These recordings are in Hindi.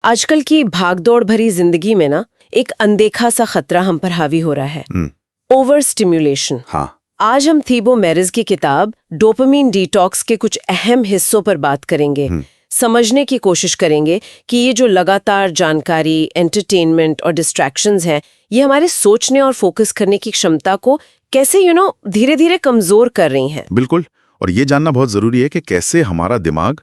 आजकल की भागदौड़ भरी जिंदगी में ना एक अनदेखा सा खतरा हम पर हावी हो रहा है, ओवर स्टिम्युलेशन। हाँ, आज हम थीबो मेरिस की किताब डोपामिन डिटॉक्स के कुछ अहम हिस्सों पर बात करेंगे, समझने की कोशिश करेंगे कि ये जो लगातार जानकारी, एंटरटेनमेंट और डिस्ट्रैक्शंस हैं, ये हमारे सोचने और फोकस करने की क्षमता को कैसे धीरे धीरे कमजोर कर रही हैं। बिल्कुल। और ये जानना बहुत जरूरी है कि कैसे हमारा दिमाग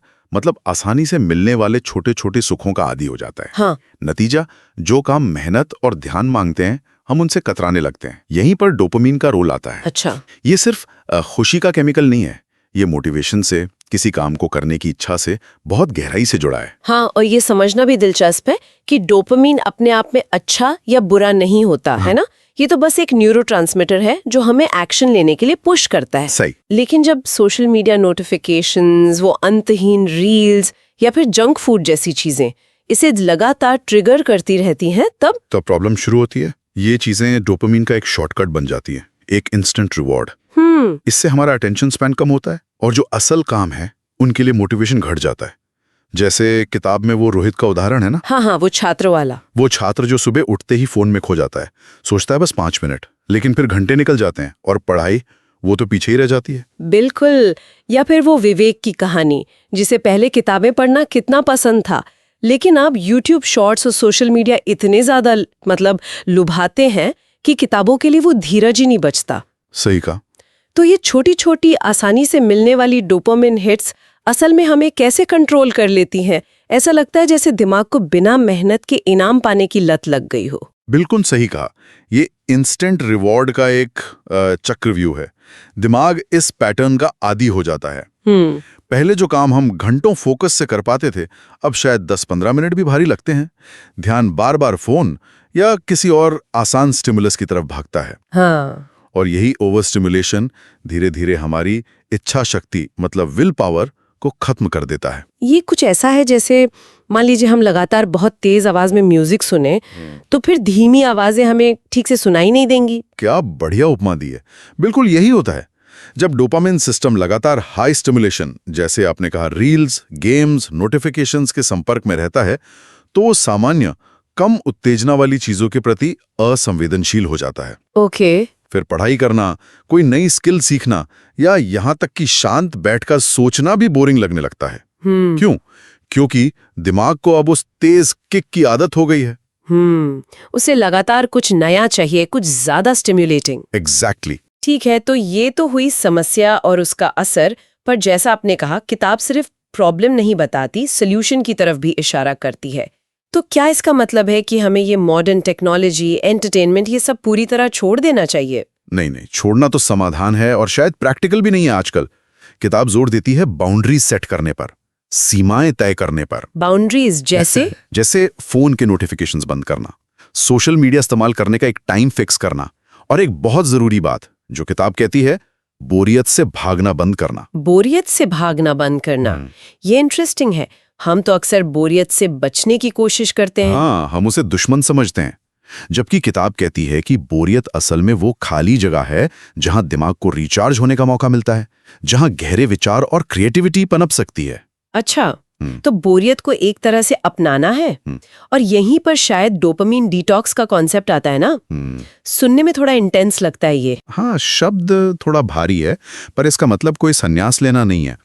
आसानी से मिलने वाले छोटे छोटे सुखों का आदी हो जाता है। हाँ। नतीजा, जो काम मेहनत और ध्यान मांगते हैं हम उनसे कतराने लगते हैं। यहीं पर डोपामिन का रोल आता है। अच्छा। ये सिर्फ खुशी का केमिकल नहीं है, ये मोटिवेशन से, किसी काम को करने की इच्छा से बहुत गहराई से जुड़ा है। हाँ, और ये समझना भी दिलचस्प है कि डोपामिन अपने आप में अच्छा या बुरा नहीं होता, है ना? ये तो बस एक न्यूरोट्रांसमीटर है जो हमें एक्शन लेने के लिए पुश करता है। सही। लेकिन जब सोशल मीडिया नोटिफिकेशंस, वो अंतहीन रील्स या फिर जंक फूड जैसी चीजें इसे लगातार ट्रिगर करती रहती हैं, तब तो प्रॉब्लम शुरू होती है। ये चीजें डोपामिन का एक शॉर्टकट बन जाती है, एक इंस्टेंट रिवॉर्ड। इससे हमारा अटेंशन स्पैन कम होता है और जो असल काम है उनके लिए मोटिवेशन घट जाता है। जैसे किताब में वो रोहित का उदाहरण है ना। हाँ, वो छात्र वाला। वो छात्र जो सुबह उठते ही फोन में खो जाता है, सोचता है बस 5 मिनट, लेकिन फिर घंटे निकल जाते हैं और पढ़ाई वो तो पीछे ही रह जाती है। बिल्कुल। या फिर वो विवेक की कहानी, जिसे पहले किताबें पढ़ना कितना पसंद था, लेकिन अब YouTube शॉर्ट्स और सोशल मीडिया इतने ज्यादा लुभाते हैं कि किताबों के लिए वो धीरज ही नहीं बचता। सही कहा। तो ये छोटी छोटी आसानी से मिलने वाली डोपामिन हिट्स असल में हमें कैसे कंट्रोल कर लेती हैं? ऐसा लगता है जैसे दिमाग को बिना मेहनत के इनाम पाने की लत लग गई हो। बिल्कुल सही कहा। ये इंस्टेंट रिवॉर्ड का एक चक्रव्यूह है। दिमाग इस पैटर्न का आदी हो जाता है। पहले जो काम हम घंटों फोकस से कर पाते थे, अब शायद 10-15 मिनट भी भारी लगते हैं। ध्यान बार बार फोन या किसी और आसान स्टिमुलस की तरफ भागता है। हाँ। और यही ओवर स्टिमुलेशन धीरे धीरे हमारी इच्छा शक्ति विल पावर को खत्म कर देता है। ये कुछ ऐसा है जैसे मान लीजिए हम लगातार बहुत तेज आवाज में म्यूजिक सुने, तो फिर धीमी आवाजें हमें ठीक से सुनाई नहीं देंगी। क्या बढ़िया उपमा दी है। बिल्कुल यही होता है। जब डोपामिन सिस्टम लगातार हाई स्टिमुलेशन, जैसे आपने कहा रील्स, गेम्स, नोटिफिकेशंस के संपर्क में रहता है, तो वो सामान्य कम उत्तेजना वाली चीजों के प्रति असंवेदनशील हो जाता है। ओके। फिर पढ़ाई करना, कोई नई स्किल सीखना या यहाँ तक कि शांत बैठकर सोचना भी बोरिंग लगने लगता है। क्यों? क्योंकि दिमाग को अब उस तेज किक की आदत हो गई है। उसे लगातार कुछ नया चाहिए, कुछ ज्यादा स्टिम्युलेटिंग। एग्जैक्टली। ठीक है, तो ये तो हुई समस्या और उसका असर, पर जैसा आपने कहा, किताब सिर्फ प्रॉब्लम नहीं बताती, सोल्यूशन की तरफ भी इशारा करती है। तो क्या इसका मतलब है कि हमें ये मॉडर्न टेक्नोलॉजी, एंटरटेनमेंट, ये सब पूरी तरह छोड़ देना चाहिए? नहीं, छोड़ना तो समाधान है और शायद प्रैक्टिकल भी नहीं है आजकल। किताब जोर देती है बाउंड्रीज सेट करने पर, सीमाएं तय करने पर। बाउंड्रीज जैसे? जैसे फोन के नोटिफिकेशंस बंद करना, सोशल मीडिया इस्तेमाल करने का एक टाइम फिक्स करना, और एक बहुत जरूरी बात जो किताब कहती है, बोरियत से भागना बंद करना। बोरियत से भागना बंद करना, ये इंटरेस्टिंग है। हम तो अक्सर बोरियत से बचने की कोशिश करते हैं। हाँ, हम उसे दुश्मन समझते हैं, जबकि किताब कहती है कि बोरियत असल में वो खाली जगह है जहां दिमाग को रिचार्ज होने का मौका मिलता है, जहां गहरे विचार और क्रिएटिविटी पनप सकती है। अच्छा, तो बोरियत को एक तरह से अपनाना है, और यहीं पर शायद डोपामिन डिटॉक्स का कॉन्सेप्ट आता है ना। सुनने में थोड़ा इंटेंस लगता है ये। हाँ, शब्द थोड़ा भारी है, पर इसका मतलब कोई संन्यास लेना नहीं है।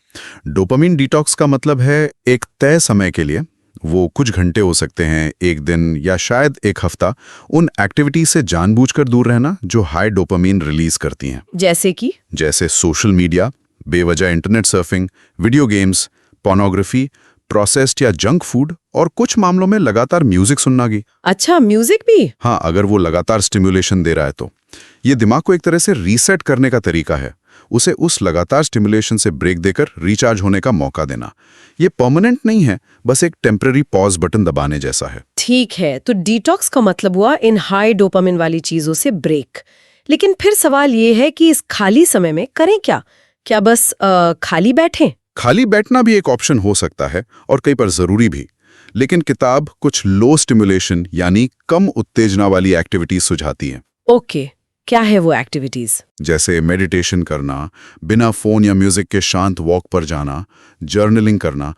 डोपामिन डिटॉक्स का मतलब है एक तय समय के लिए, वो कुछ घंटे हो सकते हैं, एक दिन या शायद एक हफ्ता, उन एक्टिविटी से जानबूझकर दूर रहना जो हाई डोपामिन रिलीज करती हैं। जैसे सोशल मीडिया, बेवजह internet surfing, video games, pornography, processed या जंक फूड, और कुछ मामलों में लगातार म्यूजिक सुनना भी। अच्छा, म्यूजिक भी? हाँ, अगर वो लगातार स्टिमुलेशन दे रहा है तो। ये दिमाग को एक तरह से रीसेट करने का तरीका है, उसे उस लगातार स्टिमुलेशन से ब्रेक देकर रिचार्ज होने का मौका देना। ये परमानेंट नहीं है, बस एक टेम्पररी पॉज बटन दबाने जैसा है। ठीक है, तो डिटॉक्स का मतलब हुआ इन हाई डोपामिन वाली चीजों से ब्रेक। लेकिन फिर सवाल ये है कि इस खाली समय में करें क्या? क्या बस खाली बैठें? खाली बैठना भी एक ऑप्शन हो सकता है, और कई बार जरूरी भी। लेकिन किताब कुछ लो स्टिमुलेशन यानी कम उत्तेजना वाली एक्टिविटीज सुझाती है। ओके, क्या है वो एक्टिविटीज? जैसे मेडिटेशन करना, बिना फोन या म्यूजिक के शांत वॉक पर जाना, जर्नलिंग करना,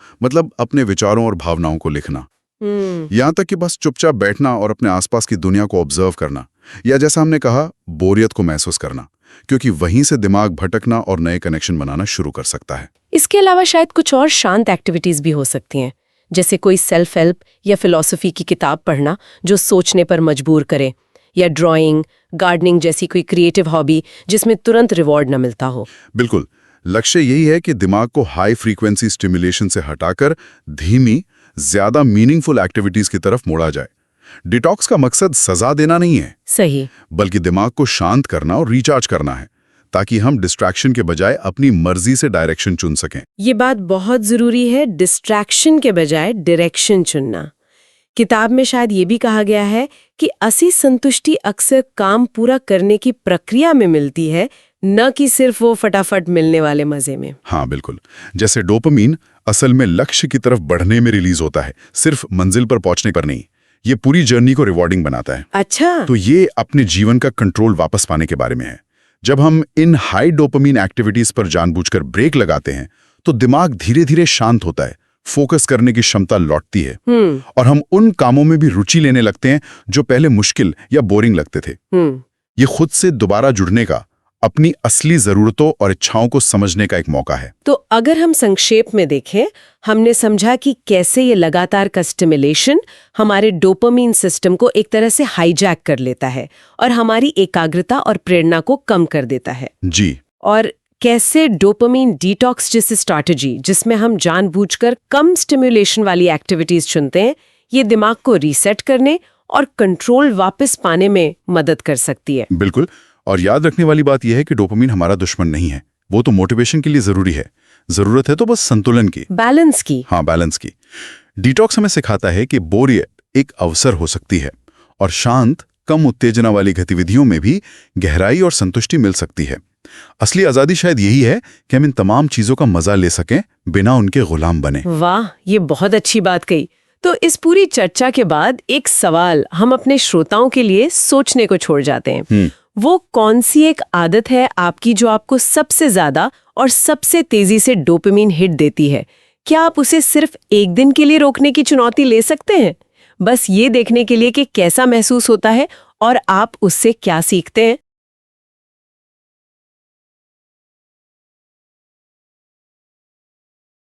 अपने विचारों और भावनाओं को लिखना। यहाँ तक कि बस चुपचाप बैठना और अपने आसपास की दुनिया को ऑब्जर्व करना, या जैसा हमने कहा, बोरियत को महसूस करना, क्योंकि वहीं से दिमाग भटकना और नए कनेक्शन बनाना शुरू कर सकता है। इसके अलावा शायद कुछ और शांत एक्टिविटीज भी हो सकती हैं, जैसे कोई सेल्फ हेल्प या फिलॉसफी की किताब पढ़ना जो सोचने पर मजबूर करे, या ड्राइंग, गार्डनिंग जैसी कोई क्रिएटिव हॉबी जिसमें तुरंत रिवॉर्ड न मिलता हो। बिल्कुल, लक्ष्य यही है कि दिमाग को हाई फ्रीक्वेंसी स्टिमुलेशन से हटाकर धीमी, ज्यादा मीनिंगफुल एक्टिविटीज की तरफ मोड़ा जाए। डिटॉक्स का मकसद सजा देना नहीं है, सही, बल्कि दिमाग को शांत करना और रिचार्ज करना है, ताकि हम डिस्ट्रैक्शन के बजाय अपनी मर्जी से डायरेक्शन चुन सकें। ये बात बहुत जरूरी है, डिस्ट्रैक्शन के बजाय डायरेक्शन चुनना। किताब में शायद ये भी कहा गया है कि असली संतुष्टि अक्सर काम पूरा करने की प्रक्रिया में मिलती है, न कि सिर्फ वो फटाफट मिलने वाले मजे में। हाँ बिल्कुल, जैसे डोपामीन असल में लक्ष्य की तरफ बढ़ने में रिलीज होता है, सिर्फ मंजिल पर पहुंचने पर नहीं। ये पूरी जर्नी को रिवॉर्डिंग बनाता है। अच्छा, तो ये अपने जीवन का कंट्रोल वापस पाने के बारे में है। जब हम इन हाई डोपामीन एक्टिविटीज पर जानबूझकर ब्रेक लगाते हैं तो दिमाग धीरे धीरे शांत होता है, फोकस करने की क्षमता लौटती है, और हम उन कामों में भी रुचि लेने लगते हैं जो पहले मुश्किल या बोरिंग लगते थे। ये खुद से दोबारा जुड़ने का, अपनी असली जरूरतों और इच्छाओं को समझने का एक मौका है। तो अगर हम संक्षेप में देखें, हमने समझा कि कैसे ये लगातार का स्टिमुलेशन हमारे डोपामीन सिस्टम को एक तरह से हाईजैक कर लेता है और हमारी एकाग्रता और प्रेरणा को कम कर देता है। जी। और कैसे डोपामीन डिटॉक्स जैसी स्ट्रैटेजी, जिसमें हम जानबूझकर कम स्टिमुलेशन वाली एक्टिविटीज चुनते हैं, ये दिमाग को रीसेट करने और कंट्रोल वापस पाने में मदद कर सकती है। बिल्कुल, और याद रखने वाली बात यह है कि डोपामीन हमारा दुश्मन नहीं है, वो तो मोटिवेशन के लिए जरूरी है। जरूरत है तो बस संतुलन की, बैलेंस की। हाँ, बैलेंस की। डिटॉक्स हमें सिखाता है कि बोरियत एक अवसर हो सकती है और शांत, कम उत्तेजना वाली गतिविधियों में भी गहराई और संतुष्टि मिल सकती है। असली आजादी शायद यही है कि हम इन तमाम चीजों का मजा ले सकें बिना उनके गुलाम बने। वाह, ये बहुत अच्छी बात कही। तो इस पूरी चर्चा के बाद एक सवाल हम अपने श्रोताओं के लिए सोचने को छोड़ जाते हैं। वो कौन सी एक आदत है आपकी जो आपको सबसे ज्यादा और सबसे तेजी से डोपामीन हिट देती है? क्या आप उसे सिर्फ एक दिन के लिए रोकने की चुनौती ले सकते हैं, बस ये देखने के लिए कि कैसा महसूस होता है और आप उससे क्या सीखते हैं?